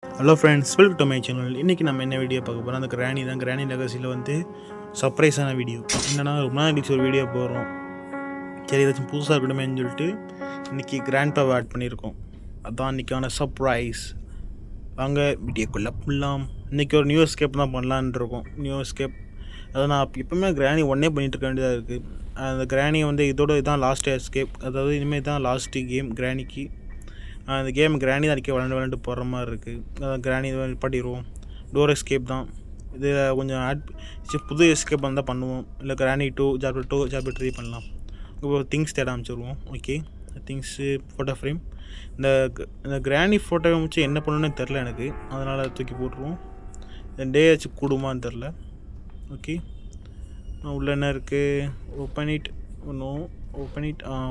Hello friends, welcome to my channel. இன்றைக்கி நம்ம என்ன வீடியோ பார்க்க போகிறோம்? அந்த கிராணி தான். கிராணி லெகசியில் வந்து சர்ப்ரைஸான வீடியோ. என்னென்னா, ரொம்ப நாள் கழிச்சு ஒரு வீடியோ போடுறோம். சரி, ஏதாச்சும் புதுசாக இருக்கணுமேன்னு சொல்லிட்டு இன்றைக்கி கிராண்ட்பாவை ஆட் பண்ணியிருக்கோம். அதுதான் இன்றைக்கான சர்ப்ரைஸ். வாங்க வீடியோக்குள்ளே போடலாம். இன்றைக்கி ஒரு நியூ எஸ்கேப் தான் பண்ணலான்னு இருக்கோம். நியூ எஸ்கேப் அதை நான் எப்போவுமே கிராணி ஒன்றே பண்ணிகிட்டு இருக்க வேண்டியதாக இருக்குது. அந்த கிராணியை வந்து இதோட இதுதான் லாஸ்ட் எஸ்கேப். அதாவது இனிமேல் தான் லாஸ்ட்டு கேம் கிராணிக்கு. அந்த கேம் கிராணி தான் அடிக்க விளாண்டு போடுற மாதிரி இருக்குது. அதான் கிராணி நிப்பாட்டிடுவோம். டோர் எஸ்கேப் தான். இது கொஞ்சம் புது எஸ்கேப் வந்தால் பண்ணுவோம். இல்லை கிராணி 2 சாப்டர் 3 பண்ணலாம். இப்போ திங்ஸ் தேட ஆரம்பிச்சிடுவோம். Okay, things photo frame. இந்த கிராணி ஃபோட்டோ வச்சு என்ன பண்ணணுன்னு தெரில எனக்கு. அதனால் தூக்கி போட்டுருவோம். இந்த டே ஆச்சு கூடுமான்னு தெரில. ஓகே, உள்ள என்ன இருக்குது? Open it.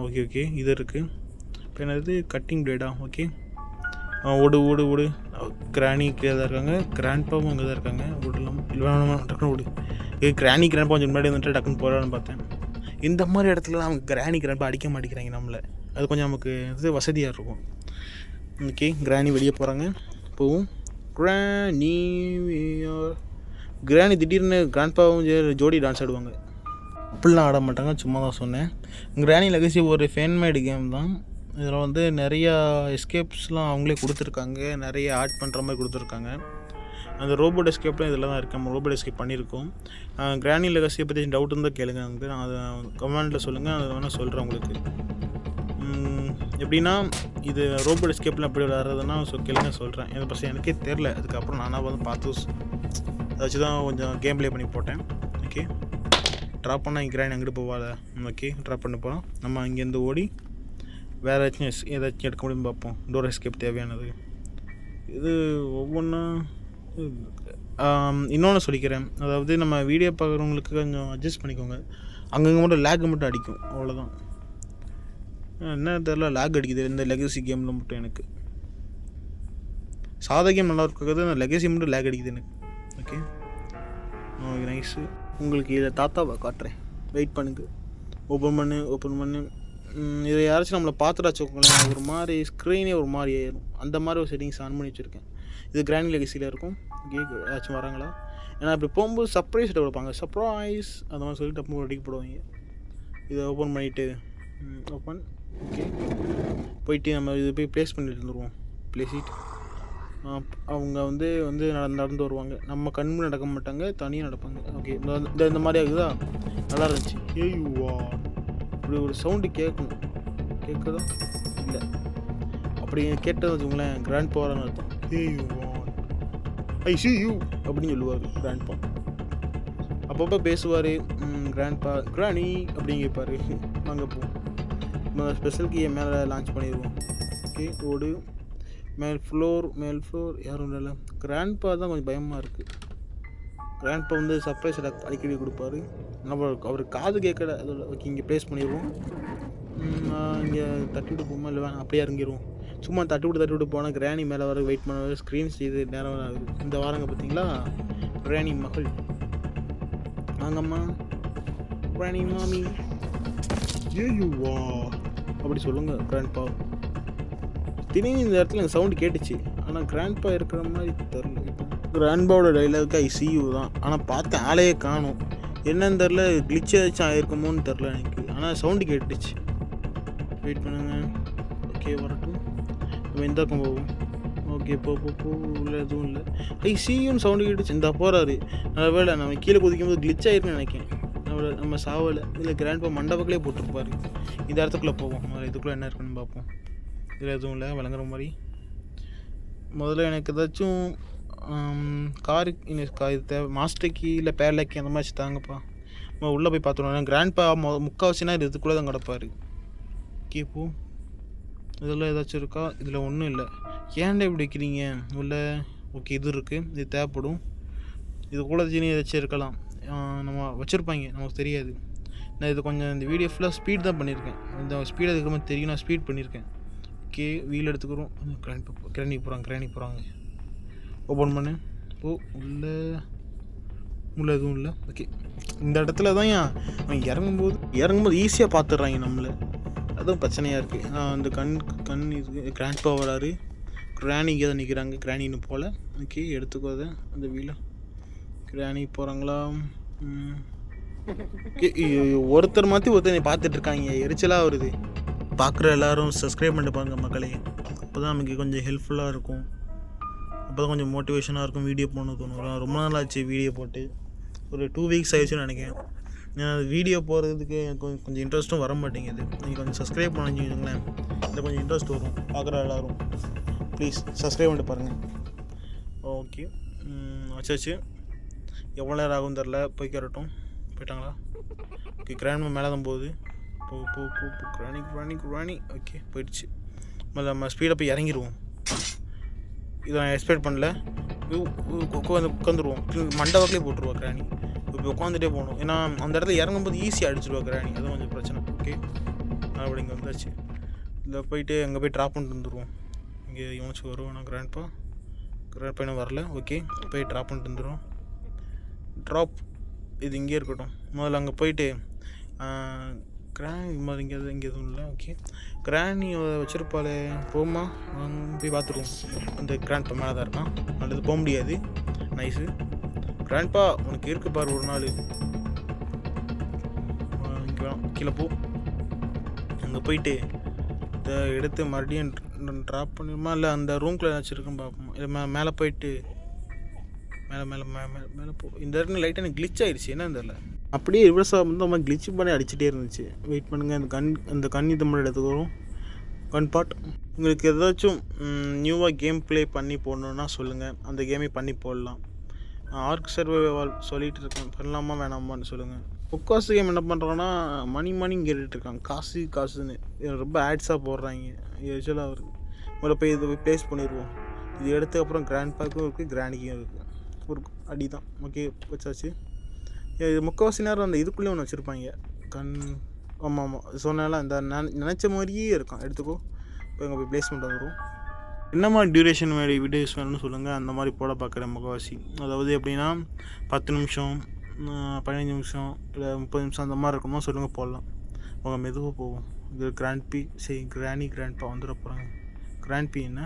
ஓகே, இது இருக்குது. இப்போ என்னது? கட்டிங் பிளேடா? ஓகே, ஓடு. கிராணிக்கு தான் இருக்காங்க, கிராண்ட்பாவும் அங்கே தான் இருக்காங்க. ஓடலாம் இல்லை, டக்குன்னு ஓடு. கிராணி கிராண்ட்பா கொஞ்சம் முன்னாடி வந்துட்டு டக்குன்னு போகலான்னு பார்த்தேன். இந்த மாதிரி இடத்துல அவங்க கிராணி கிராண்ட்பா அடிக்க மாட்டேங்கிறாங்க நம்மளை. அது கொஞ்சம் நமக்கு இது வசதியாக இருக்கும். ஓகே, கிராணி வெளியே போகிறாங்க. போவும் கிராணி திடீர்னு கிராண்ட்பாவும் ஜோடி டான்ஸ் ஆடுவாங்க. அப்படிலாம் ஆட மாட்டாங்க, சும்மா தான் சொன்னேன். கிராணி லெகசி ஒரு ஃபேன்மேடு கேம் தான். இதில் வந்து நிறையா எஸ்கேப்ஸ்லாம் அவங்களே கொடுத்துருக்காங்க. நிறைய ஆட் பண்ணுற மாதிரி கொடுத்துருக்காங்க. அந்த ரோபோட் எஸ்கேப்லாம் இதில் தான் இருக்குது. நம்ம ரோபோட் எஸ்கேப் பண்ணியிருக்கோம். கிராணி லெகசியை பற்றி டவுட் இருந்தால் கேளுங்க. வந்து நான் அதை கமெண்ட்டில் சொல்லுங்கள். அதை வேணால் சொல்கிறேன் உங்களுக்கு. எப்படின்னா, இது ரோபோட் எஸ்கேப்லாம் எப்படி விளாட்றதுன்னா கேளுங்க, சொல்கிறேன். இதை பற்றி எனக்கே தெரில. அதுக்கப்புறம் நானாக வந்து பார்த்து அதை வச்சு தான் கொஞ்சம் கேம் ப்ளே பண்ணி போட்டேன். ஓகே, ட்ராப் பண்ணால் கிராணி அங்கிட்டு போவாத. ஓகே, ட்ராப் பண்ணி போகிறோம். நம்ம இங்கேருந்து ஓடி வேறு ஏதாச்சும் எடுக்க முடியும்னு பார்ப்போம். டோர் எஸ்கேப் தேவையானது இது ஒவ்வொன்றா. இன்னொன்று சொல்லிக்கிறேன். அதாவது நம்ம வீடியோ பார்க்குறவங்களுக்கு கொஞ்சம் அட்ஜஸ்ட் பண்ணிக்கோங்க. அங்கங்கே மட்டும் லேக் மட்டும் அடிக்கும், அவ்வளோதான். என்ன தெரியல, லேக் அடிக்குது இந்த லெகசி கேமில் மட்டும். எனக்கு சாதா கேம் நல்லா இருக்கிறது, அந்த லெகசி மட்டும் லேக் அடிக்குது எனக்கு. Okay, nice. உங்களுக்கு இதை தாத்தாவை காட்டுறேன், வெயிட் பண்ணுங்க. ஓப்பன் பண்ணு. இதை யாராச்சும் நம்மளை பார்த்துட்டா வச்சுக்கோங்களேன், ஒரு மாதிரி ஸ்க்ரீனே ஒரு மாதிரி ஆயிடும். அந்த மாதிரி ஒரு செட்டிங்ஸ் ஆன் பண்ணி வச்சுருக்கேன். இது கிராணி லெகசியில் இருக்கும். ஏதாச்சும் வராங்களா? ஏன்னா இப்படி போகும்போது சர்ப்ரைஸ் கொடுப்பாங்க. சர்ப்ரைஸ் அந்த மாதிரி சொல்லிட்டு அப்போ அடிக்க போடுவாங்க. இதை ஓப்பன் பண்ணிவிட்டு ஓப்பன். ஓகே, போயிட்டு நம்ம இது போய் ப்ளேஸ் பண்ணிட்டு வந்துடுவோம். ப்ளேஸிட். அவங்க வந்து நடந்து வருவாங்க. நம்ம கண்முன்னு நடக்க மாட்டாங்க, தனியாக நடப்பாங்க. ஓகே, இந்த மாதிரி ஆகுதா? நல்லா இருந்துச்சு. ஏய்வா, இப்படி ஒரு சவுண்டு கேட்கணும். கேட்குதா? இல்லை, அப்படி கேட்டது வச்சுக்கோங்களேன், கிராண்ட் பவர்னு அர்த்தம். ஐ சி யூ அப்படின்னு சொல்லுவார் கிராண்ட்பா. அப்பப்போ பேசுவார். கிராணி அப்படின்னு கேட்பார். வாங்க போவோம். நம்ம ஸ்பெஷல் கீயை மேலே லான்ச் பண்ணிடுவோம். ஓகே, ஓடு. மேல் ஃப்ளோர் யாரும் இல்லை. கிராண்ட்பா தான் கொஞ்சம் பயமாக இருக்குது. கிராண்ட்பா வந்து சர்ப்ரைஸ் அடிக்கடி கொடுப்பாரு. அவர் காது கேட்கல. அதில் ஓகே, இங்கே ப்ளேஸ் பண்ணிடுவோம். இங்கே தட்டிவிட்டு போமா, இல்லை வேணாம் அப்படியே இறங்கிடுவோம். சும்மா தட்டிவிட்டு போனால் கிராணி மேலே வர வெயிட் பண்ண ஸ்க்ரீன்ஸ் இது நேரம் ஆகுது. இந்த வாரங்க பார்த்தீங்களா, கிராணி மகள் வாங்கம்மா, கிராணி மாமி ஏயுவா அப்படி சொல்லுங்கள் கிராண்ட்பா. திடீர்னு இந்த இடத்துல எனக்கு சவுண்டு கேட்டுச்சு, ஆனால் கிராண்ட்பா இருக்கிற மாதிரி தெரில. கிராண்ட்பாவோட டைலாக்கு ஐ சி யூ தான். ஆனால் பார்த்தேன் ஆளையே காணும். என்னன்னு தெரில, கிளிச் ஏதாச்சும் ஆகிருக்குமோன்னு தெரில எனக்கு. ஆனால் சவுண்டு கேட்டுச்சு. வெயிட் பண்ணுங்க. ஓகே, வரட்டும். நம்ம இந்த பக்கம் போவோம். ஓகே, போ இல்லை, எதுவும் இல்லை. ஐ சியூன்னு சவுண்டு கேட்டுச்சு. இந்த போகிறாரு. நல்ல வேலை நம்ம கீழே குதிக்கும்போது கிளிச் ஆகிருக்குன்னு நினைக்கிறேன். நம்ம சாவலை. இதில் கிராண்ட்பா மண்டபத்திலே போட்டிருப்பாரு. இந்த இடத்துக்குள்ளே போவோம். இதுக்குள்ளே என்ன இருக்குன்னு பார்ப்போம். இதில் எதுவும் இல்லை விளங்குற மாதிரி. முதல்ல எனக்கு ஏதாச்சும் இது தேவை. மாஸ்டர் கீ இல்லை பேர்லக்கி அந்த மாதிரி தாங்கப்பா. நம்ம உள்ளே போய் பார்த்துருவோம். கிராண்ட்பா முக்கால்வாசினா இதுக்குள்ளே தான் கிடப்பார். கேப்போ, இதெல்லாம் ஏதாச்சும் இருக்கா? இதில் ஒன்றும் இல்லை. ஏன்டா இப்படி வைக்கிறீங்க உள்ள? ஓகே, இது இருக்குது, இது தேவைப்படும். இது கூட ஜீனி ஏதாச்சும் இருக்கலாம். நம்ம வச்சுருப்பாங்க, நமக்கு தெரியாது. நான் இது கொஞ்சம் இந்த வீடியோ ஃபுல்லாக ஸ்பீட் தான் பண்ணியிருக்கேன். இந்த ஸ்பீட் அதுக்கு மாதிரி தெரியும், நான் ஸ்பீட் பண்ணியிருக்கேன். ஓகே, வீல் எடுத்துக்கிறோம். கிராணி போகிறாங்க. ஓப்பன் பண்ணு. உள்ளே எதுவும் இல்லை. ஓகே, இந்த இடத்துல தான் அவன் இறங்கும்போது ஈஸியாக பார்த்துட்றாங்க நம்மளை. அதுவும் பிரச்சனையாக இருக்குது. அந்த கண் இது கிராண்ட்பா வராரு. கிராணி இங்கே தான் நிற்கிறாங்க. கிராணின்னு போல். ஓகே எடுத்துக்கோத அந்த வீலை. கிராணி போகிறாங்களா? ஒருத்தர் மாற்றி ஒருத்தர் பார்த்துட்ருக்காங்க. எரிச்சலாக வருது. பார்க்குற எல்லோரும் சப்ஸ்கிரைப் பண்ணிட்டு பாருங்க மக்களே. அப்போ தான் நமக்கு கொஞ்சம் ஹெல்ப்ஃபுல்லாக இருக்கும். அப்போ தான் கொஞ்சம் மோட்டிவேஷனாக இருக்கும். வீடியோ போடணும் தோணும். ரொம்ப நாள் ஆச்சு வீடியோ போட்டு. ஒரு 2 வீக்ஸ் ஆயிடுச்சுன்னு நினைக்கிறேன். வீடியோ போடுறதுக்கு கொஞ்சம் இன்ட்ரெஸ்ட்டும் வர மாட்டேங்குது. நீங்கள் கொஞ்சம் சப்ஸ்கிரைப் பண்ணி வச்சுங்களேன், இல்லை கொஞ்சம் இன்ட்ரெஸ்ட் வரும். பார்க்குற எல்லோரும் ப்ளீஸ் சப்ஸ்கிரைப் பண்ணிட்டு பாருங்கள். ஓகே வச்சாச்சு. எவ்வளோ நேரம் ஆகும் தெரில. போய்க்கிறட்டும். போயிட்டாங்களா? ஓகே கிராண்ட் மேலே தான் போகுது. போ கிராணி. ஓகே போயிடுச்சு. முதல்ல நம்ம ஸ்பீடாக போய் இறங்கிடுவோம். இதை நான் எக்ஸ்பெக்ட் பண்ணல. உட்காந்துருவோம். மண்டை வாக்கிலே போட்டுருவோம் கிராணி. இப்போ உட்காந்துட்டே போகணும். ஏன்னா அந்த இடத்துல இறங்கும்போது ஈஸியாக அடிச்சிடுவா கிராணி. அதுவும் கொஞ்சம் பிரச்சனை. ஓகே அப்படி இங்கே வந்தாச்சு. இதில் போயிட்டு அங்கே போய் ட்ராப் பண்ணிட்டு வந்துடுவோம். இங்கே இவனுச்சு வருவோம். நான் கிராண்ட்பா இன்னும் வரல. ஓகே போய் ட்ராப் பண்ணிட்டு வந்துடுவோம். ட்ராப் இது இங்கே இருக்கட்டும். முதல்ல அங்கே போயிட்டு கிராணி மாதிரி இங்கே எதுவும் இல்லை. ஓகே கிராணி வச்சுருப்பாளே போமா போய் பார்த்துருவோம். அந்த கிராண்ட்பா மேலே தான் இருக்கான். நல்லது போக முடியாது. நைஸு கிராண்ட்பா உனக்கு இருக்கு பாரு ஒரு நாள். இங்கே வேணாம், கீழே போ. அங்கே போயிட்டு இதை எடுத்து மறுபடியும் ட்ராப் பண்ணிடுமா இல்லை அந்த ரூம்குள்ளே வச்சுருக்கேன் பார்ப்போம். இல்லை மேலே போயிட்டு மேலே போ. இந்த இடத்துல லைட்டாக எனக்கு கிளிச் ஆகிடுச்சு. என்னன்னு தெரியல. அப்படியே ரிவர்ஸாக வந்து நம்ம கிளிச் பண்ணி அடிச்சுட்டே இருந்துச்சு. வெயிட் பண்ணுங்கள். அந்த கண் இது மாதிரி எடுத்துக்கு வரும். கன் பார்ட். உங்களுக்கு ஏதாச்சும் நியூவாக கேம் ப்ளே பண்ணி போடணுன்னா சொல்லுங்கள். அந்த கேமை பண்ணி போடலாம். ஆர்க் சர்வைவல் சொல்லிகிட்டு இருக்கேன். பண்ணலாமா வேணாமான்னு சொல்லுங்கள். முக்காசு கேம் என்ன பண்ணுறாங்கன்னா மணின்னு கேட்டுட்ருக்காங்க. காசுன்னு ரொம்ப ஆட்ஸாக போடுறாங்க. யூஸ்வலாக வருது. முதல்ல போய் இதை ப்ளேஸ் பண்ணிடுவோம். இது எடுத்த அப்புறம் கிராண்ட்பாக்கும் இருக்குது, கிராண்டிக்கும் இருக்குது. ஒரு அடி தான். ஓகே வச்சாச்சு. இது முக்கால்வாசி நேரம் அந்த இதுக்குள்ளே ஒன்று வச்சுருப்பாங்க. ஆமாம் சொன்னால அந்த நினச்ச மாதிரியே இருக்கும். எடுத்துக்கோ. இப்போ எங்கே போய் ப்ளேஸ்மெண்ட் வந்துடும். என்ன மாதிரி டியூரேஷன் வீடியோஸ் வேணும்னு சொல்லுங்கள். அந்த மாதிரி போட பார்க்குறேன் முக்கால்வாசி. அதாவது எப்படின்னா 10 நிமிஷம் 15 நிமிஷம் இல்லை 30 நிமிஷம் அந்த மாதிரி இருக்கணுமோ சொல்லுங்கள் போடலாம். அவங்க மெதுவாக போகும். இது கிராண்ட்பா வந்துட போகிறாங்க. கிராண்ட்பி என்ன?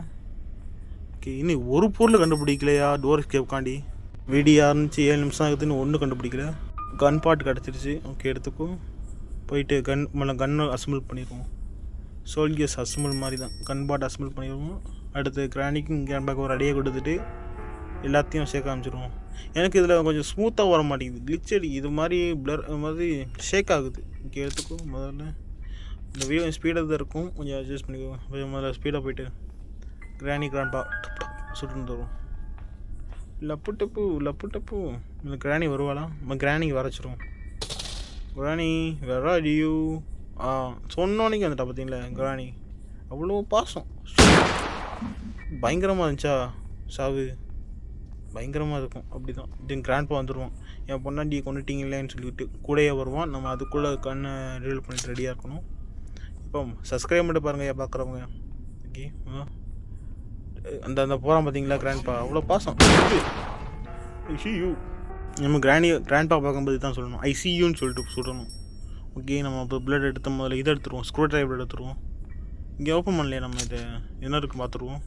ஓகே இன்னும் ஒரு பொருள் கண்டுபிடிக்கலையா? டோர் எஸ்கேப்காண்டி வீடியோ ஆரம்பிச்சு 7 நிமிஷம் ஆகுதுன்னு ஒன்றும் கண்டுபிடிக்கல. கன் பார்ட் கிடச்சிருச்சு. ஓகே எடுத்துக்கோ. போயிட்டு கன்னு அசம்பிள் பண்ணிடுவோம். சோல்ஜர்ஸ் அசம்பிள் மாதிரி தான். கன் பார்ட் அசம்பிள் பண்ணிடுவோம். அடுத்து கிராண்டிக்கும் கேம்பேக் ஒரு அடியை கொடுத்துட்டு எல்லாத்தையும் சேர்க்க ஆரம்பிச்சிடுவோம். எனக்கு இதில் கொஞ்சம் ஸ்மூத்தாக வர மாட்டேங்குது. கிளிச் அடி இது மாதிரி இது மாதிரி ஷேக் ஆகுது. ஓகே எடுத்துக்கோ. முதல்ல இந்த வீடியோ ஸ்பீடாக தான் இருக்கும். கொஞ்சம் அட்ஜஸ்ட் பண்ணிக்கோங்க. முதல்ல ஸ்பீடாக போயிட்டு கிராண்ட்பா சுட்டு தருவோம். லப்பு டப்பு. இந்த கிராணி வருவாளா? நம்ம கிராணிக்கு வரைச்சிருவோம். கிராணி வேற அடியூ சொன்னோன்னைக்கு வந்துட்டா பார்த்தீங்களா கிராணி. அவ்வளோ பாசம். பயங்கரமாக இருந்துச்சா சாவு. பயங்கரமாக இருக்கும். அப்படி தான் இது கிராண்ட்பா வந்துடுவான். என் பொண்டாண்டியை கொண்டுட்டீங்களேன்னு சொல்லிவிட்டு கூடையே வருவான். நம்ம அதுக்குள்ளே கண்ணை ரீல் பண்ணிட்டு ரெடியாக இருக்கணும். இப்போ சப்ஸ்கிரைப் பண்ணிட்டு பாருங்கள் பார்க்குறவங்க. ஓகே அந்த போகிறான் பார்த்தீங்களா கிராண்ட்பா. அவ்வளோ பாசம். ஐசியூ நம்ம கிராண்ட்பா பார்க்கும்போது தான் சொல்லணும். ஐசியூன்னு சொல்லிட்டு சொல்லணும். ஓகே நம்ம இப்போ பிளட் எடுத்த முதல்ல இதை எடுத்துருவோம். ஸ்க்ரூ ட்ரைவர் எடுத்துருவோம். இங்கே ஓப்பன் பண்ணலையே நம்ம இதை என்ன இருக்குது பார்த்துருவோம்.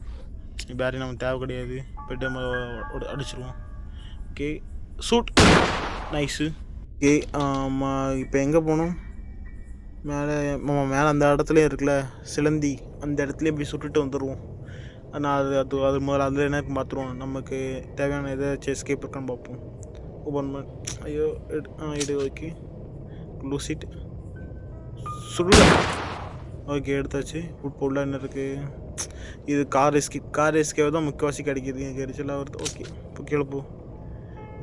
இப்போ யாரையும் நம்ம தேவை கிடையாது. போய்ட்டு நம்ம அடிச்சிருவோம். Okay shoot nice. ஓகே இப்போ எங்கே போகணும்? மேலே அந்த இடத்துலையே இருக்குல்ல சிலந்தி. அந்த இடத்துலையே போய் சுட்டுட்டு வந்துடுவோம். ஆனால் அது முதல்ல அதில் என்ன பார்த்துருவோம். நமக்கு தேவையான எதாச்சும் எஸ்கேப் இருக்கான்னு பார்ப்போம். ஓப்பன் பண்ண ஐயோ எடு. Okay lucid சுடுல. ஓகே எடுத்தாச்சு. உள்ள என்ன இருக்குது? இது கார் எஸ்கேப் தான் முக்கால்வாசி கிடைக்கிது. எனக்கு எரிச்சலாக வருது. ஓகே இப்போ கீழே போ.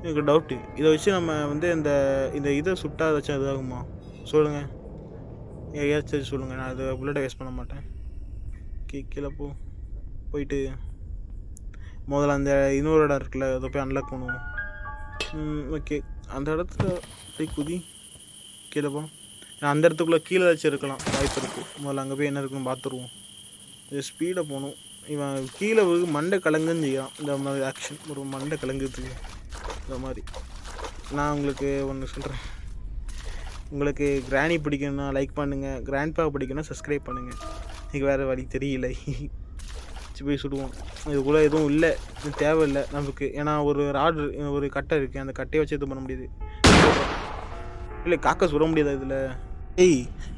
எனக்கு டவுட்டு. இதை வச்சு நம்ம இந்த இதை சுட்டா ஏதாச்சும் இதாகுமா சொல்லுங்கள். ஏதாச்சும் சொல்லுங்கள். நான் அதை புல்லட்டை வேஸ்ட் பண்ண மாட்டேன். கீழே போயிட்டு முதல்ல அந்த இன்னொரு இடம் இருக்குல்ல அதை போய் அன்லாக் பண்ணுவோம். ஓகே அந்த இடத்துல போய் குதி கீழே போ. அந்த இடத்துக்குள்ளே கீழே ஏதாச்சும் இருக்கலாம் வாய்ப்பு இருக்குது. முதல்ல அங்கே போய் என்ன இருக்குன்னு பார்த்துருவோம். இது ஸ்பீடாக போகணும். இவன் கீழே மண்டை கலங்குன்னு செய்யலாம். இந்த மாதிரி ஆக்ஷன் ஒரு மண்டை கலங்குறதுக்கு இந்த மாதிரி. நான் உங்களுக்கு ஒன்று சொல்கிறேன். உங்களுக்கு கிராணி பிடிக்கணும்னா லைக் பண்ணுங்கள். கிராண்ட்பா பிடிக்கணும்னா சப்ஸ்கிரைப் பண்ணுங்கள். எனக்கு வேறு வழி தெரியல. போய் சுடுவோம். இதுக்குள்ளே எதுவும் இல்லை, இது தேவையில்லை நமக்கு. ஏன்னா ஒரு கட்டை இருக்குது, அந்த கட்டையை வச்சு எதுவும் பண்ண முடியாது. இல்லை காக்கா சுட முடியாதா இதில்?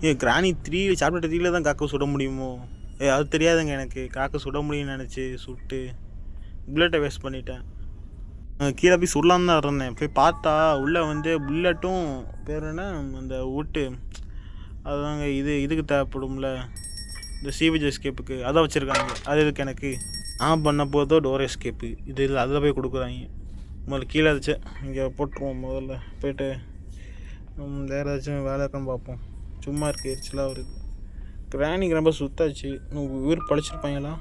ஏன் கிராணி 3 சாப்டர் 3 தான் காக்கா சுட முடியுமோ? அது தெரியாதுங்க எனக்கு. காக்கா சுட முடியும்னு நினச்சி சுட்டு புல்லட்டை வேஸ்ட் பண்ணிட்டேன். கீழே போய் சுடலான்னு தான் இருந்தேன். போய் பார்த்தா உள்ளே வந்து புல்லட்டும் பேர் என்ன அந்த அதுதாங்க இதுக்கு தேவைப்படும்ல, இந்த சீவேஜ் எஸ்கேப்புக்கு அதான் வச்சுருக்காங்க. அது இதுக்கு எனக்கு நான் பண்ண போதோ டோர் எஸ்கேப்பு இது அதில் போய் கொடுக்குறாங்க. முதல்ல கீழே இருந்துச்சு, இங்கே போட்டுருவோம். முதல்ல போய்ட்டு வேறு ஏதாச்சும் வேலை இருக்கான்னு பார்ப்போம். சும்மா இருக்குது, எரிச்சலாக வருது. கிராணிக்கு ரொம்ப சுத்தாச்சு. உயிர் பழிச்சிருப்பாங்களா?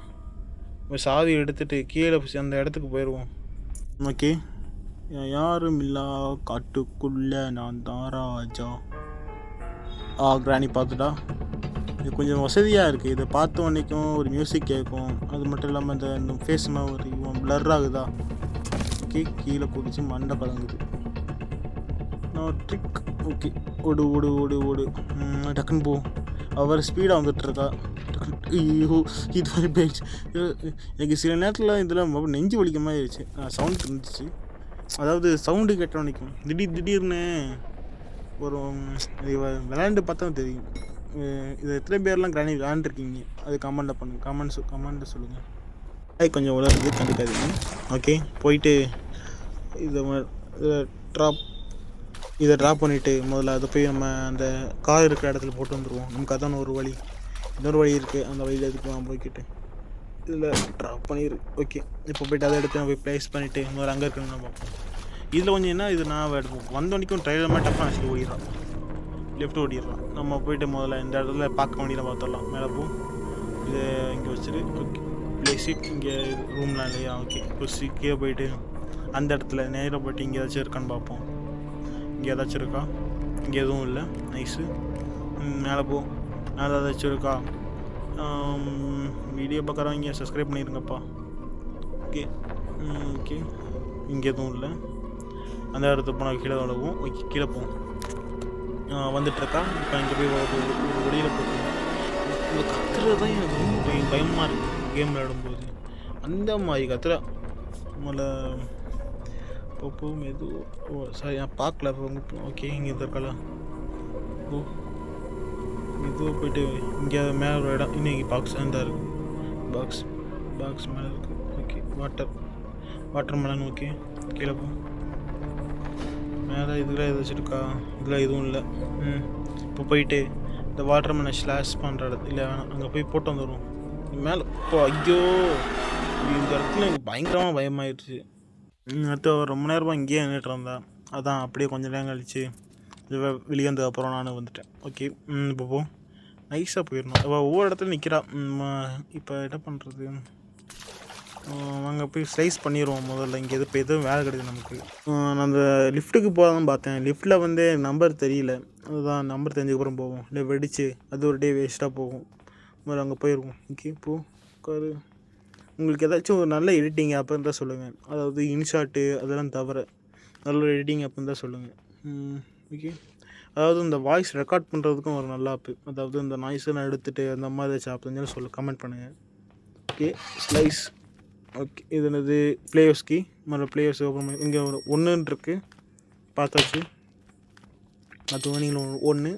சாவி எடுத்துகிட்டு கீழே அந்த இடத்துக்கு போயிடுவோம். ஓகே, யாரும் இல்லா காட்டுக்குள்ளே நான் தான் ராஜா. கிராணி பார்த்துட்டா. இது கொஞ்சம் வசதியாக இருக்குது. இதை பார்த்த உடனேக்கும் ஒரு மியூசிக் கேட்கும். அது மட்டும் இல்லாமல் இந்த ஃபேஸ் ஒரு ப்ளர் ஆகுதா. ஓகே, கீழே குதிச்சு மண்டை கலங்குது. நான் ட்ரிக். ஓகே, ஓடு ஓடு ஓடு ஓடு டக்குன்னு போ. அவர் ஸ்பீடாக வந்துட்டுருக்கா. ஐயோ, இது மாதிரி போயிடுச்சு. எனக்கு சில நேரத்தில் இதில் நெஞ்சு வலிக்க மாதிரி ஆயிடுச்சு. சவுண்ட் இருந்துச்சு, அதாவது சவுண்டு கேட்டோம் நிற்கும். திடீர்னு ஒரு விளையாண்டு பார்த்தா தெரியும். இது எத்தனை பேர்லாம் கிராணி விளையாண்டுருக்கீங்க? அது கமெண்ட்டில் பண்ணுங்கள். கமெண்ட்டை சொல்லுங்கள். கொஞ்சம் உலக கண்டுக்காதீங்க. ஓகே, போயிட்டு இதை ட்ராப் பண்ணிவிட்டு முதல்ல அதை போய் நம்ம அந்த கார் இருக்கிற இடத்துல போட்டு வந்துடுவோம். நமக்கு அதான் ஒரு வழி. இன்னொரு வழி இருக்குது, அந்த வழியில் எதுக்கு நான் போய்கிட்டு இதில் ட்ராப் பண்ணிடு. ஓகே, இப்போ போய்ட்டு அதை எடுத்து நான் போய் ப்ளேஸ் பண்ணிவிட்டு முதல்ல அங்கே இருக்குன்னு நான் பார்ப்போம். இதில் கொஞ்சம் என்ன, இது நான் வந்தோன்னைக்கும் ட்ரெயிலர் மாதிரி டப்பாக வச்சுட்டு ஓடிடுறான், லெஃப்ட் ஓடிடுறான். நம்ம போய்ட்டு முதல்ல இந்த இடத்துல பார்க்க வேண்டியதை பார்த்துடலாம். மேலே போ, இது இங்கே வச்சுரு. Okay, place it. இங்கே ரூம்லாம் இல்லையா? ஓகே, இப்போ கீழே போய்ட்டு அந்த இடத்துல நேராக போய்ட்டு இங்கே ஏதாச்சும் இருக்கான்னு பார்ப்போம். இங்கே ஏதாச்சும் இருக்கா? இங்கே எதுவும் இல்லை. நைஸு. மேலே போ, மேலே ஏதாச்சும் இருக்கா? வீடியோ பார்க்குறவங்க சப்ஸ்கிரைப் பண்ணிடுங்கப்பா. ஓகே ஓகே, இங்கே எதுவும் இல்லை. அந்த இடத்துக்கு போனால் கீழே விளவும். ஓகே, கீழே போவோம். வந்துட்டுருக்கா. இப்போ இங்கே போய் வெளியில் போட்டுருவோம். இந்த கத்துறது தான் எனக்கு ரொம்ப பயமாக இருக்குது கேம் விளையாடும்போது. அந்த மாதிரி கத்துறா. முதல்ல இப்போ மெது. சாரி, நான் பார்க்கல. ஓகே, இங்கே இருக்கலாம். மெதுவாக போய்ட்டு இங்கே மேலே ஒரு இடம். இன்னைக்கு பாக்ஸ் தான் இருக்குது. பாக்ஸ் மேலே இருக்குது. Okay, water melon. ஓகே, கீழே போ. மேலே இதில் ஏதாச்சும் இருக்கா? இதில் எதுவும் இல்லை. இப்போ போயிட்டு இந்த வாட்டர் மெலன் ஸ்லாஷ் பண்ணுற இடத்துல இல்லை, வேணாம், அங்கே போய் போட்டு வந்துடுவோம். மேலே இப்போ ஐயோ, இந்த இடத்துல எனக்கு பயங்கரமாக பயமாயிடுச்சு. அடுத்து ரொம்ப நேரமாக இங்கேயே நின்றுட்டு இருந்தேன். அதான் அப்படியே கொஞ்சம் நேரம் கழிச்சு வெளியே வந்ததுக்கப்புறம் நான் வந்துட்டேன். ஓகே, இப்போ போ. நைஸாக போயிடணும். ஒவ்வொரு இடத்துல நிற்கிறா. இப்போ என்ன பண்ணுறது? அங்கே போய் ஸ்லைஸ் பண்ணிடுவோம் முதல்ல. இங்கே எதுவும் வேலை கிடையாது நமக்கு. நான் அந்த லிஃப்ட்டுக்கு போகதான் பார்த்தேன். லிஃப்ட்டில் வந்து நம்பர் தெரியல. அதுதான் நம்பர் தெரிஞ்சதுக்கப்புறம் போவோம். இல்லை வெடிச்சு அது ஒரு டே வேஸ்ட்டாக போகும். முதல்ல அங்கே போயிடுவோம். ஓகே, போ உட்காரு. உங்களுக்கு ஏதாச்சும் ஒரு நல்ல எடிட்டிங் ஆப் இருந்தால் சொல்லுங்கள். அதாவது இன்ஷாட்டு அதெல்லாம் தவிர நல்ல ஒரு எடிட்டிங் ஆப் இருந்தால் சொல்லுங்கள். ஓகே, அதாவது இந்த வாய்ஸ் ரெக்கார்ட் பண்ணுறதுக்கும் ஒரு நல்ல ஆப்பு. அதாவது இந்த நாய்ஸெல்லாம் எடுத்துகிட்டு அந்த மாதிரி ஏதாச்சும் ஆப் இருந்தாலும் கமெண்ட் பண்ணுங்கள். Okay, slice. ஓகே, இது என்னது? Players key. மறு பிளேயர்ஸ் ஓப்பன் பண்ணி இங்கே ஒரு 1 இருக்குது, பார்த்தாச்சு. அது நீங்கள் 1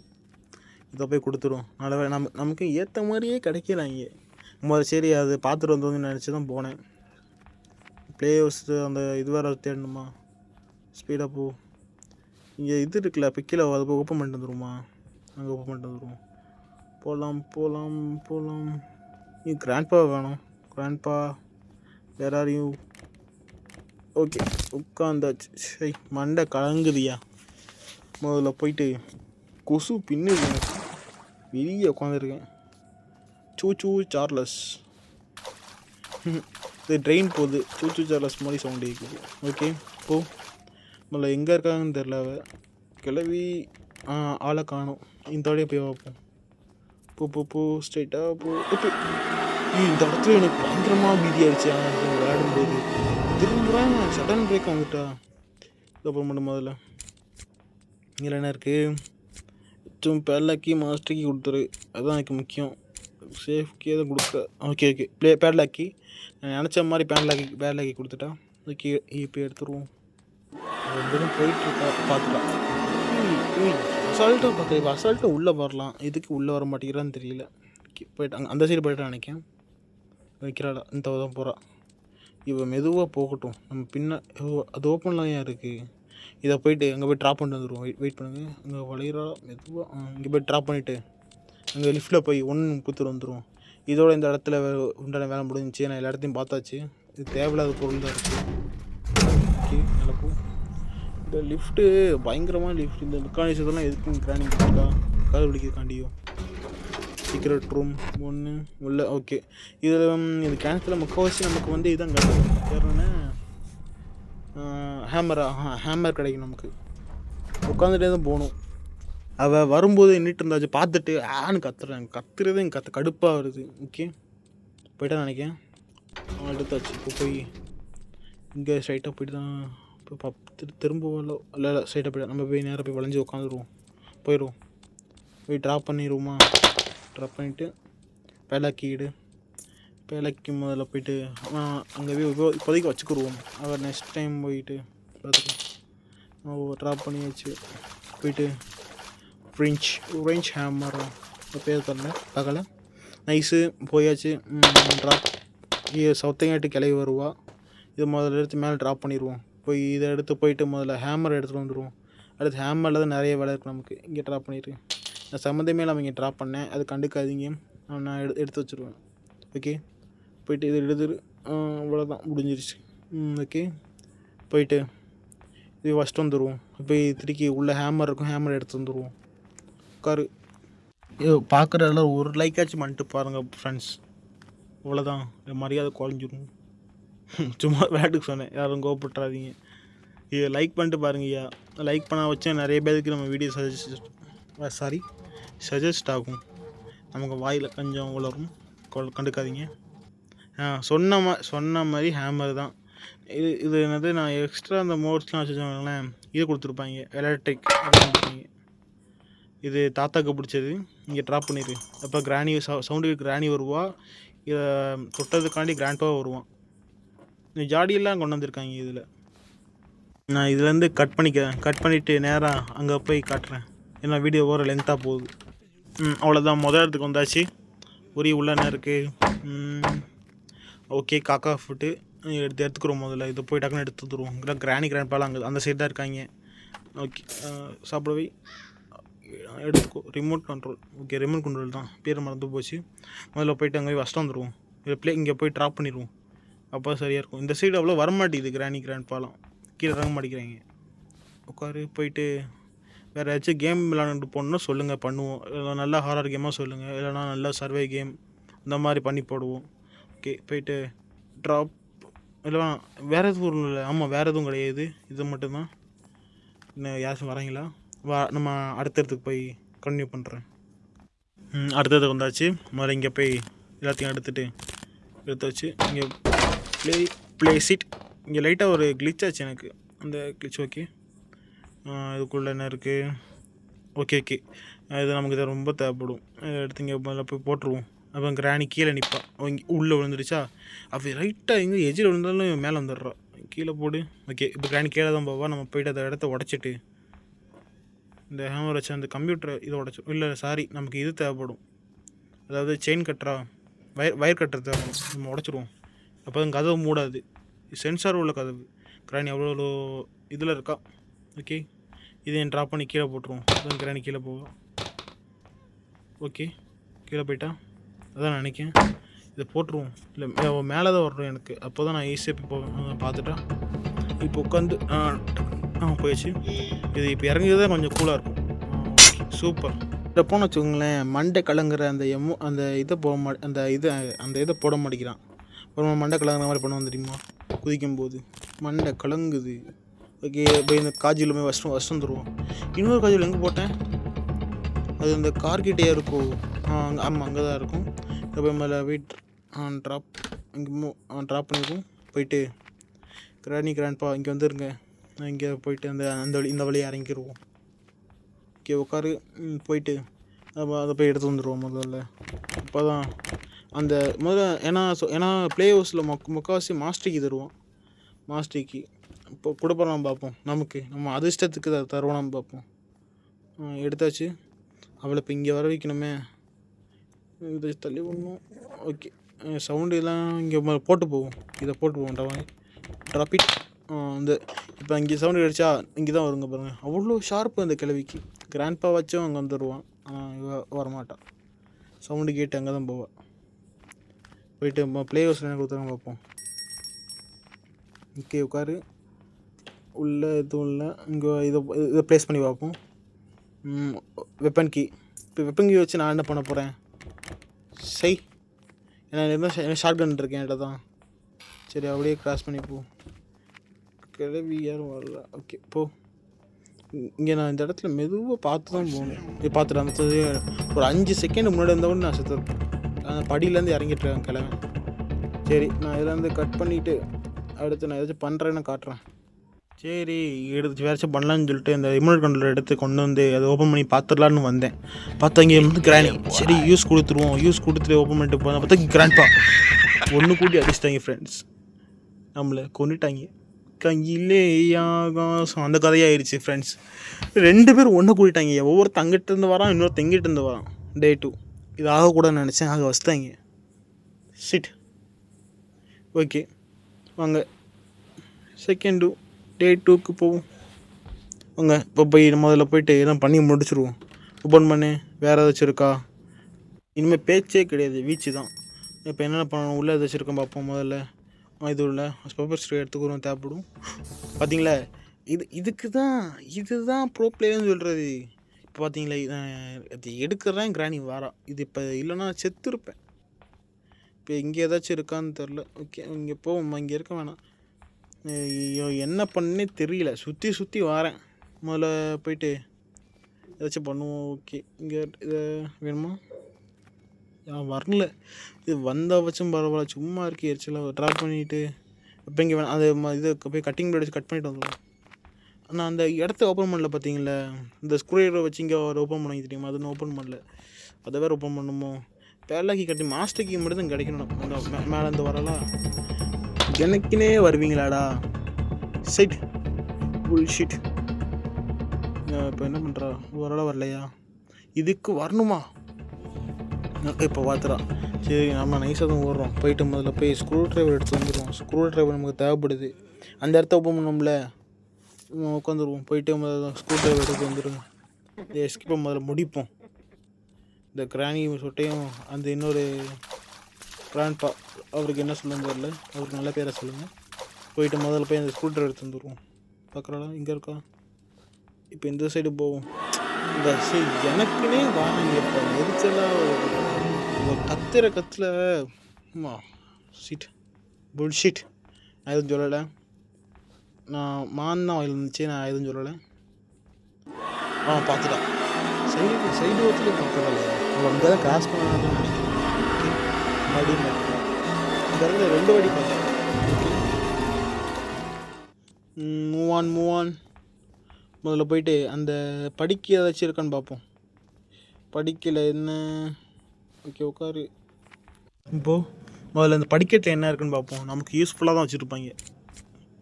இதை போய் கொடுத்துருவோம். நல்ல நமக்கு ஏற்ற மாதிரியே கிடைக்கலாங்க. சரி, அது பார்த்துட்டு வந்தோன்னு நினச்சி தான் போனேன். பிளேயர்ஸ் அந்த இது வேறு தேடணுமா? ஸ்பீடாக போ. இங்கே இது இருக்குல்ல, பிக்கில் அது போய் ஓப்பன் பண்ணிட்டு வந்துடுமா? அங்கே ஓப்பன் பண்ணிட்டு வந்துடுவோம். போகலாம். இது கிராண்ட்பா வேணும். Grandpa where are you? Okay, உட்காந்தாச்சு. சரி, மண்டை கலங்குதியா. முதல்ல போயிட்டு கொசு பின்னுது. வெளியே உட்காந்துருக்கேன். சூச்சு சார்லஸ். இது ட்ரெயின் போகுது. சூச்சு சார்லஸ் மாதிரி சவுண்டு இருக்குது. ஓகே, போ. முதல்ல எங்கே இருக்காங்கன்னு தெரில. கிளவி ஆளை காணும். இந்த வழியாக போய் பார்ப்போம். போ ஸ்ட்ரைட்டாக போ. இந்த இடத்துல எனக்கு பயங்கரமாக பீதியாகிடுச்சு. விளையாடும்போது திரும்புகிறேன், சடன் பிரேக் வந்துட்டா. அப்புறம் மட்டும் முதல்ல இதில் என்ன இருக்குது? பேட்லாக்கி மாஸ்டர் கீ கொடுத்துரு. அதுதான் எனக்கு முக்கியம். சேஃப் கீ தான் கொடுக்க. ஓகே, பேட்லாக்கி நினச்ச மாதிரி பேட்லாக்கி கொடுத்துட்டா. ஓகே இப்போ எடுத்துருவோம். 2 பேரும் போயிட்டுருக்கா பார்த்துக்கலாம். அசால்ட்டாக உள்ளே வரலாம். எதுக்கு உள்ளே வர மாட்டேங்கிறான்னு தெரியல. போயிட்டு அந்த சைடு போய்ட்டு நினைக்கேன். வைக்கிறாளா இந்த தான் போகிறா. இவன் மெதுவாக போகட்டும். நம்ம அது ஓப்பன்லாம் ஏன் இருக்குது? இதை போயிட்டு அங்கே போய் ட்ராப் பண்ணிட்டு வந்துடுவோம். வெயிட் பண்ணுங்கள். அங்கே வளைகிறா மெதுவாக. இங்கே போய் ட்ராப் பண்ணிவிட்டு அங்கே லிஃப்ட்டில் போய் கொடுத்துட்டு வந்துடுவோம். இதோட இந்த இடத்துல உண்டான வேலை முடிஞ்சிச்சு. நான் எல்லா இடத்தையும் பார்த்தாச்சு. இது தேவையில்லாத பொருள் தான் இருக்குது. ஓகே நல்லப்போ இந்த லிஃப்ட்டு பயங்கரமான லிஃப்ட். இந்த மெக்கானிசத்தெல்லாம் எதுக்கு கிராண்டிங் இருக்கா? காது பிடிக்கிறதுக்காண்டியோ. சீக்ரெட் ரூம் 1 உள்ள. ஓகே இதில் இது கேன்சலில் முக்கால்வாசி நமக்கு இதான் கிடைக்கும். வேறுனா ஹேமர் கிடைக்கும் நமக்கு. உட்காந்துட்டே தான் போகணும். அவள் வரும்போது நின்றுட்டு இருந்தாச்சு. பார்த்துட்டு கத்துறதே கடுப்பாக வருது. ஓகே போய்ட்டா நினைக்கேன். எடுத்தாச்சு. இப்போ போய் இங்கே ஸ்ட்ரைட்டாக போய்ட்டு தான் இப்போ திரும்ப இல்லை ஸ்ட்ரைட்டாக போய்ட்டு நம்ம போய் நேராக போய் வளைஞ்சி உட்காந்துருவோம். போயிடுவோம். போய் ட்ராப் பண்ணிடுவோமா? ட்ராப் பண்ணிவிட்டு பேலக்கி முதல்ல போய்ட்டு அங்கே போய் இப்போதைக்கு வச்சுக்கிடுவோம். அவர் நெக்ஸ்ட் டைம் போயிட்டு பார்த்துக்கலாம். ட்ராப் பண்ணியாச்சு. போயிட்டு ஃப்ரெஞ்ச் ஹேமர் பேர் பார்க்கல. நைஸு போயாச்சு. ட்ராப் சவுத்தங்காட்டி கிளவி வருவா. இது முதல்ல எடுத்து மேலே ட்ராப் பண்ணிடுவோம். போய் இதை எடுத்து போயிட்டு முதல்ல ஹேமர் எடுத்துகிட்டு வந்துடுவோம். அடுத்து ஹேமரில் தான் நிறைய வேலை இருக்குது நமக்கு. இங்கே ட்ராப் பண்ணிவிட்டு நான் சம்மந்தமே இல்லாமல் இங்கே ட்ராப் பண்ணேன். அது கண்டுக்காதீங்க. நான் எடுத்து வச்சுருவேன். ஓகே போயிட்டு இது எடுத்துரு. அவ்வளோதான் முடிஞ்சிருச்சு. ஓகே போயிட்டு இது ஃபஸ்ட்டு வந்துடுவோம். போய் திருக்கி உள்ள ஹேமர் இருக்கும். ஹேமர் எடுத்து வந்துடுவோம். உட்காரு. பார்க்குற எல்லோரும் ஒரு லைக்காச்சும் பண்ணிட்டு பாருங்கள் ஃப்ரெண்ட்ஸ். அவ்வளோதான். மரியாதை குறைஞ்சிடும். சும்மா வேட்டுக்கு சொன்னேன். யாரும் கோவப்பட்டுறாதீங்க. இதை லைக் பண்ணிட்டு பாருங்க ஐயா. லைக் பண்ண வச்சா நிறைய பேருக்கு நம்ம வீடியோ சஜஸ்ட் ஆகும். நமக்கு வாயில் கொஞ்சம் உளரும். கண்டுக்காதீங்க. சொன்ன மாதிரி ஹேமர் தான் இது என்னது. நான் எக்ஸ்ட்ரா அந்த மோட்ஸ்லாம் வச்சுருக்காங்களேன். இது கொடுத்துருப்பாங்க. எலக்ட்ரிக் கொடுத்துருப்பாங்க. இது தாத்தாக்கு பிடிச்சது. இங்கே ட்ராப் பண்ணிடு. அப்போ கிராணி சவுண்டுக்கு கிராணி வருவா. இதை தொட்டதுக்காண்டி கிராண்ட்பாக வருவான். இந்த ஜாடியெல்லாம் கொண்டு வந்திருக்காங்க இதில். நான் இதுலேருந்து கட் பண்ணிவிட்டு நேராக அங்கே போய் காட்டுறேன். ஏன்னா வீடியோ ஓர லென்த்தாக போகுது. அவ்வளோதான். முதல் இடத்துக்கு வந்தாச்சு. ஒரே உள்ள என்ன இருக்குது? ஓகே காக்கா ஃபுட்டு எடுத்துக்கிறோம். முதல்ல இதை போய் டக்குன்னு எடுத்து வந்துடுவோம். கிராண்ட்பாலாம் அங்கே அந்த சைடு தான் இருக்காங்க. ஓகே சாப்பிடவே எடுத்துக்கோ. Remote control. Okay remote control தான். பேர் மறந்து போச்சு. முதல்ல போய்ட்டு அங்கே போய் ஃபஸ்ட்டு வந்துடுவோம். இங்கே போய் ட்ராப் பண்ணிடுவோம். அப்போ சரியாக இருக்கும். இந்த சைடு அவ்வளோ வரமாட்டேங்குது. கிராண்ட்பாலாம் கீழே இறங்க மாட்டேங்கிறாங்க. உட்காரு. போயிட்டு வேறு ஏதாச்சும் கேம் விளாண்டுட்டு போகணுன்னா சொல்லுங்கள், பண்ணுவோம். இல்லை நல்லா ஹாரர் கேமாக சொல்லுங்கள். இல்லைனா நல்லா சர்வே கேம் இந்த மாதிரி பண்ணி போடுவோம். ஓகே போயிட்டு ட்ராப். இல்லைனா வேறு எதுவும் இல்லை. ஆமாம் வேறு எதுவும் கிடையாது. இது மட்டும்தான். இன்னும் யாராச்சும் வரீங்களா? நம்ம அடுத்த இடத்துக்கு போய் கண்டினியூ பண்ணுறேன். அடுத்ததுக்கு வந்தாச்சு. முதல்ல இங்கே போய் எல்லாத்தையும் எடுத்து வச்சு இங்கே ப்ளே சீட். இங்கே லைட்டாக ஒரு கிளிச் ஆச்சு எனக்கு. அந்த கிளிச் ஓகே. இதுக்குள்ளே என்ன இருக்குது? ஓகே இது நமக்கு இதை ரொம்ப தேவைப்படும். எடுத்து இங்கே முதல்ல போய் போட்டுருவோம். அப்போ கிராணி கீழே நிற்பா. இங்கே உள்ளே விழுந்துருச்சா? அப்போ ரைட்டாக எங்கே எஜ்ஜில் விழுந்தாலும் மேலே வந்துடுறா. கீழே போடு. ஓகே இப்போ கிராணி கீழே தான் போவா. நம்ம போய்ட்டு அந்த இடத்த உடச்சிட்டு இந்த ஹேமர் வச்சு அந்த கம்ப்யூட்டரை இதை உடச்சோம். இல்லை சாரி, நமக்கு இது தேவைப்படும். அதாவது செயின் கட்டுறா வயர் கட்டுற தேவைப்படும். நம்ம உடச்சிடுவோம். அப்போ தான் கதவு மூடாது. சென்சார் உள்ள கதவு. கிராணி அவ்வளோ இதில் இருக்கா. ஓகே இதையும் ட்ராப் பண்ணி கீழே போட்டுருவோம். அதான் கிராணி கீழே போவோம். ஓகே கீழே போயிட்டா அதான் நினைக்கேன். இதை போட்டுருவோம். இல்லை மேலே தான் வரணும் எனக்கு. அப்போ தான் நான் ஈஸியாக போவேன். பார்த்துட்டா இப்போ உட்காந்து போயிடுச்சு. இது இப்போ இறங்கியது தான் கொஞ்சம் கூலாக இருக்கும். Okay super. இதை போன வச்சுக்கோங்களேன். மண்டை கலங்குற அந்த இதை போட மாட்டேங்கிறான். ஒரு மண்டை கலங்குற மாதிரி பண்ணுவோம் தெரியுமா? குதிக்கும்போது மண்டை கலங்குது. ஓகே இப்போ இந்த காஜிலுமே ஃபஸ்ட்டு வந்துடுவோம். இன்னொரு காஜில் எங்கே போட்டேன்? அது இந்த கார்கிட்டே இருக்கும். ஆமாம் அங்கே தான் இருக்கும். இப்போ மேலே வெயிட் ட்ராப் இங்கே ட்ராப் பண்ணிடுவோம். போயிட்டு கிராண்ட்பா இங்கே வந்துருங்க. இங்கே போயிட்டு இந்த வழியை இறங்கிடுவோம். ஓகே உட்காரு. போயிட்டு அதை போய் எடுத்து வந்துடுவோம் முதல்ல. அப்போ தான் அந்த முதல்ல ஏன்னா ப்ளே ஹவுஸில் முக்கால்வாசி மாஸ்டர் கீ தருவான். மாஸ்டர் கீ இப்போ கொடுப்போம் பார்ப்போம். நம்ம அதிர்ஷ்டத்துக்கு தருவானான்னு பார்ப்போம். எடுத்தாச்சு. அவளை இப்போ இங்கே வர வைக்கணுமே. இதை தள்ளி விடணும். ஓகே, சவுண்டு எல்லாம் இங்கே போட்டு போவோம். இதை போட்டு போவோம். ட்ராப்பிட் இந்த இப்போ இங்கே சவுண்டு கிடச்சா இங்கே தான் வருங்க பாருங்கள். அவ்வளோ ஷார்ப்பு அந்த கிழவிக்கு. கிராண்ட்பா வச்சும் அங்கே வந்துடுவான். வரமாட்டான். சவுண்டு கேட்டு அங்கே தான் போவாள். போயிட்டு ப்ளே ஹவுஸில் என்ன கொடுத்தாங்க பார்ப்போம். ஓகே, உட்காரு. உள்ளே எதுவும் இல்லை. இங்கே இதை ப்ளேஸ் பண்ணி பார்ப்போம். Weapon key. இப்போ வெப்பன் கீ வச்சு நான் என்ன பண்ண போகிறேன்? ஏன்னா ஷார்ட் கன் இருக்கேன் என்கிட்ட தான். சரி, அப்படியே கிராஸ் பண்ணி போ. கிளவி யாரும் வரல. ஓகே, போ. இங்கே நான் இந்த இடத்துல மெதுவாக பார்த்து தான் போகணும். இது பார்த்துட்டு அந்த ஒரு 5 செகண்ட் முன்னாடி இருந்தவொடனே நான் செத்துருப்பேன். அந்த படியிலேருந்து இறங்கிட்டுருக்கேன் கிளம்பி. சரி, நான் இதிலேருந்து கட் பண்ணிவிட்டு அடுத்து நான் ஏதாச்சும் பண்ணுறேன்னு காட்டுறேன். சரி, வேறாச்சும் பண்ணலான்னு சொல்லிட்டு இந்த ரிமோட் கண்ட்ரோலர் எடுத்து கொண்டு வந்து அதை ஓப்பன் பண்ணி பார்த்துடலான்னு வந்தேன். பார்த்தா இங்கே வந்து கிராணி. சரி, யூஸ் கொடுத்துட்டு ஓப்பன் பண்ணிட்டு போனால் பார்த்தா கிராண்ட்பா ஒன்று கூட்டி அடிச்சிட்டாங்க ஃப்ரெண்ட்ஸ். நம்மளை கொண்டுட்டாங்க. கையிலே ஆகாசம் அந்த கதையாகிடுச்சு ஃப்ரெண்ட்ஸ். 2 பேர் ஒன்று கூட்டிட்டாங்க. ஒவ்வொரு தங்கிட்டு இருந்து வரான், இன்னொரு தெங்கிட்டு இருந்து வரான். டே 2 இது ஆகக்கூடாதுன்னு நினச்சேன். ஆக வச்சுட்டாங்க. சிட். ஓகே, வாங்க செகண்ட் டே 2க்கு போவோம். வாங்க இப்போ முதல்ல போயிட்டு எதாவது பண்ணி முடிச்சுருவோம். ஓப்பன் பண்ணு. வேறு ஏதாச்சும் இருக்கா? இனிமேல் பேச்சே கிடையாது, வீச்சு தான். இப்போ என்னென்ன பண்ணணும்? உள்ளே ஏதாச்சும் இருக்கோம் பார்ப்போம். முதல்ல இது உள்ள பெப்பர் ஸ்ப்ரே எடுத்துக்கிறோம், தேவைப்படும். பார்த்தீங்களா, இதுதான் ப்ரோ பிளேயர்னு சொல்கிறது. இப்போ பார்த்தீங்களா, இது எடுக்கிறேன் கிராணி வாரா. இது இப்போ இல்லைன்னா செத்துருப்பேன். இப்போ இங்கே ஏதாச்சும் இருக்கான்னு தெரில. ஓகே, இங்கே போவோம்மா. இங்கே இருக்க வேணாம். ஐயோ, என்ன பண்ணே தெரியல. சுற்றி வரேன். முதல்ல போயிட்டு ஏதாச்சும் பண்ணுவோம். ஓகே, இங்கே இதை வேணுமா? வரல. இது வந்தால் வச்சும் பரவாயில்ல. சும்மா இருக்கு எரிச்சலாக. ட்ராப் பண்ணிவிட்டு இப்போ இங்கே வேணாம். அது இது போய் கட்டிங் பிளேட் வச்சு கட் பண்ணிவிட்டு வந்துடுவோம். ஆனால் அந்த இடத்த ஓப்பன் பண்ணல. பார்த்தீங்களா, இந்த ஸ்க்ரூ வச்சு இங்கே ஓப்பன் பண்ணி தெரியுமா? அது ஓப்பன் பண்ணல. அதை வேறு ஓப்பன் பண்ணுமோ? பேரலாக்கி கட்டி மாஸ்டர் கீ மட்டும் தான் கிடைக்கணும். மேலே இருந்து வரலாம். எனக்குனே வருவீங்களாடா? Side bullshit. இப்போ என்ன பண்ணுறா? ஓரளவு வரலையா? இதுக்கு வரணுமா? இப்போ பார்த்துறா. சரி, நம்ம நைஸாக தான் ஓடுறோம். போயிட்டு முதல்ல போய் ஸ்க்ரூ ட்ரைவர் எடுத்து வந்துடுவோம். ஸ்க்ரூ ட்ரைவர் நமக்கு தேவைப்படுது. அந்த இடத்த ஓப்பன் பண்ணோம்ல, உட்காந்துருவோம். போயிட்டு முதல்ல ஸ்க்ரூ ட்ரைவர் எடுத்து வந்துடுவோம். எஸ்கிப்பை முதல்ல முடிப்போம். இந்த கிராணி சொட்டையும் அந்த இன்னொரு கிராண்ட்பா, அவருக்கு என்ன சொல்லுங்க தெரியல, அவருக்கு நல்ல பேரை சொல்லுங்கள். போயிட்டு முதல்ல போய் அந்த ஸ்க்ரூ ட்ரைவர் எடுத்து வந்துடுவோம். பார்க்குறாளா? இங்கே இருக்கா? இப்போ இந்த சைடு போவோம். இந்த சைடு எனக்குன்னே வாங்க. இப்போ எரிச்சலாக ஒரு கத்தில் சீட் புல்ஷீட். நான் எதுவும் சொல்லலை. நான் மான் தான் இருந்துச்சு. நான் எதுவும் சொல்லலை. பார்த்துட்டா. சைடு வச்சுட்டு பார்க்குறாள். அவள் அங்கே தான் கிராஸ் பண்ணான்னு நினைக்கிறேன். ஓகே, மறுபடியும் பார்த்துக்கலாம். இந்த இடத்துல 2 வாட்டி பார்த்தேன். Okay, move on. முதல்ல போயிட்டு அந்த படிக்க ஏதாச்சும் இருக்கான்னு பார்ப்போம். படிக்கல என்ன? ஓகே, உட்காரு. இப்போது முதல்ல அந்த படிக்கட்டில் என்ன இருக்குன்னு பார்ப்போம். நமக்கு யூஸ்ஃபுல்லாக தான் வச்சுருப்பாங்க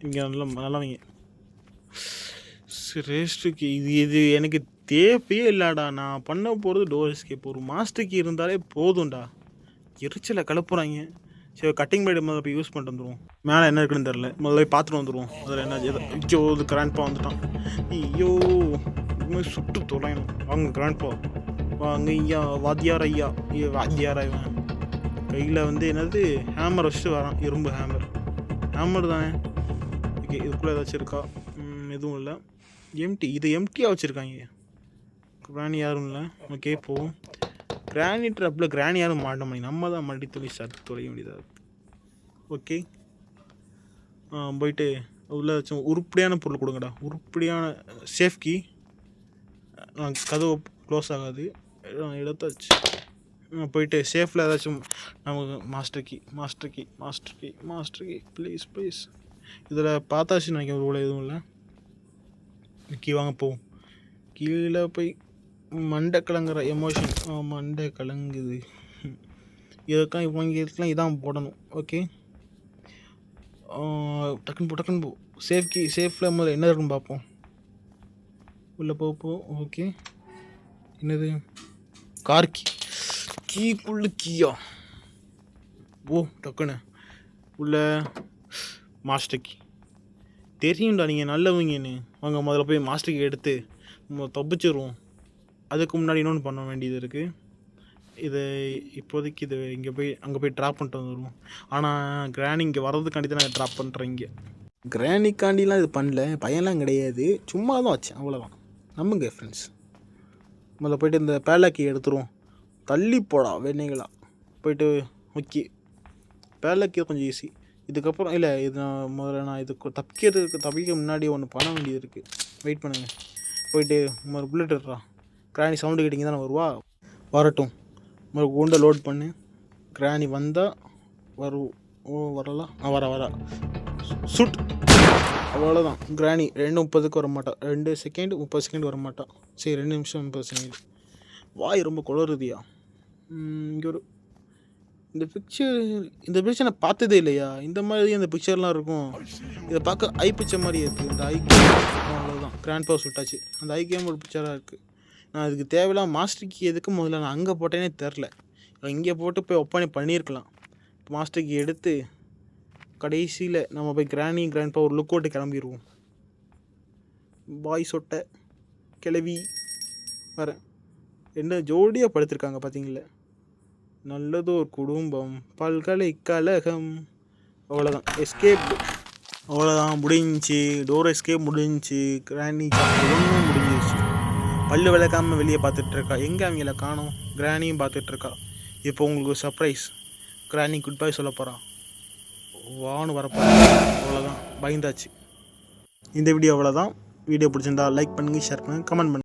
இங்கே. நல்லவங்க ரேஸ்ட்டுக்கு இது எனக்கு தேவையே இல்லைடா. நான் பண்ண போகிறது டோர் எஸ்கேப். ஒரு மாஸ்டர் கீ இருந்தாலே போதும்டா. எரிச்சலை கிளப்புறாங்க. சரி, கட்டிங் பிளேடு முதல்ல போய் யூஸ் பண்ணிட்டு வந்துடுவோம். மேலே என்ன இருக்குன்னு தெரில. முதல்ல போய் பார்த்துட்டு வந்துடுவோம். அதில் என்ன ஐயோ, இது கிராண்ட்பா வந்துட்டான். ஐயோ, இதுமாதிரி சுட்டு தொலையணும். வாங்க கிராண்ட்பா வாங்க. ஐயா வாத்தியார். வாத்தியாரா? இவன் கையில் வந்து என்னது ஹேமர் வச்சுட்டு வரான். இரும்பு ஹேமர் தானே. ஓகே, இதுக்குள்ளே ஏதாச்சும் இருக்கா? எதுவும் இல்லை. இது எம்டியாக வச்சுருக்காங்க. கிராணி யாரும் இல்லை. ஓகே, போவோம். கிராணி ட்ராப்பில் கிராணி யாரும் மாட்ட முடியும். நம்ம தான் மல்டி தொலைய வேண்டியதாக இருக்குது. ஓகே, போயிட்டு உள்ள ஏதாச்சும் உருப்படியான பொருள் கொடுங்கடா. உருப்படியான சேஃப் கீ. கதவு க்ளோஸ் ஆகாது. எடுத்தாச்சு. போயிட்டு சேஃபில் ஏதாச்சும் நமக்கு மாஸ்டர் கீ ப்ளீஸ். இதில் பார்த்தாச்சு நினைக்கிறேன். ஒரு எதுவும் இல்லை. கீ வாங்க போவோம். கீழே போய் மண்டை கலங்குற எமோஷன். மண்டை கலங்குது. இவங்களுக்குலாம் இதான் போடணும். ஓகே, டக்குன்னு போ. சேஃபில் முதல்ல என்ன இருக்குன்னு பார்ப்போம். உள்ளே போ. ஓகே, என்னது? கார் கீக்குள்ளே கீயா? டக்குன்னு உள்ள மாஸ்டர் கீ. தெரியும்டா நீங்கள் நல்லவங்கன்னு. வாங்க முதல்ல போய் மாஸ்டர் கீ எடுத்து தப்பிச்சிருவோம். அதுக்கு முன்னாடி இன்னொன்று பண்ண வேண்டியது இருக்குது. இப்போதைக்கு அங்கே போய் ட்ராப் பண்ணிட்டு வந்துடுவோம். ஆனால் கிராணி இங்கே வர்றதுக்காண்டி தான் நான் ட்ராப் பண்ணுறேன். இங்கே கிராணிக்காண்டிலாம் இது பண்ணல, பையன்லாம் கிடையாது, சும்மா தான் வச்சேன், அவ்வளோதான். நம்புங்க ஃப்ரெண்ட்ஸ். முதல்ல போய்ட்டு இந்த பேலாக்கி எடுத்துருவோம். தள்ளி போடா வெண்ணைகளா போய்ட்டு. ஓகே, பேலாக்கி கொஞ்சம் ஈஸி. இதுக்கப்புறம் இல்லை, இது நான் இதுக்கு தப்பிக்க முன்னாடி ஒன்று பண்ண வேண்டியது இருக்குது. வெயிட் பண்ணுங்கள். போயிட்டு புல்லட் எடுறா. கிராணி சவுண்டு கேட்டிங்க தானே வருவா. வரட்டும். குண்டை லோட் பண்ணு. கிராணி வந்தால் வரலாம். வரா சுட். அவ்வளோதான். கிராணி 2:30 வர மாட்டான். 2 செகண்ட் 30 செகண்ட் வர மாட்டான். சரி, 2 நிமிஷம் 30 செகண்ட். வாய் ரொம்ப குளறுதியா. இங்கே ஒரு இந்த பிக்சர் நான் பார்த்ததே இல்லையா? இந்த மாதிரி அந்த பிக்சர்லாம் இருக்கும். இதை பார்க்க ஐ பிக்சர் மாதிரி இருக்குது. இந்த அவ்வளோதான். கிராண்ட் பவர் சுட்டாச்சு. அந்த ஐக்கியம் ஒரு பிக்சராக இருக்குது. நான் அதுக்கு தேவையில்லாம் மாஸ்டர் கீ எதுக்கு முதல்ல நான் அங்கே போட்டேனே தெரில. இங்கே போட்டு போய் ஒப்பனை பண்ணியிருக்கலாம். மாஸ்டர் கீ எடுத்து கடைசியில் நம்ம போய் கிராண்ட் பவர் லுக் அவுட்டு கிளம்பிடுவோம். பாய் சொட்டை கிளவி வரேன். என்ன ஜோடியாக படுத்திருக்காங்க பார்த்தீங்களா? நல்லதோர் குடும்பம் பல்கலைக்கழகம். அவ்வளோதான். எஸ்கேப். அவ்வளோதான், முடிஞ்சிச்சு. டோர் எஸ்கேப் முடிஞ்சிச்சு. கிராணி ஒன்றும் முடிஞ்சிருச்சு. பல்லு விளக்காமல் வெளியே பார்த்துட்ருக்கா. எங்கே அவங்கள காணோம்? கிராணியும் பார்த்துட்ருக்கா. இப்போ உங்களுக்கு சர்ப்ரைஸ். கிராணி குட் பை சொல்ல போகிறான். வான்னு வரப்போ. அவ்வளோதான், பயந்தாச்சு. இந்த வீடியோ அவ்வளோதான். வீடியோ பிடிச்சிருந்தா லைக் பண்ணுங்கள், ஷேர் பண்ணுங்கள், கமெண்ட் பண்ணுங்கள்.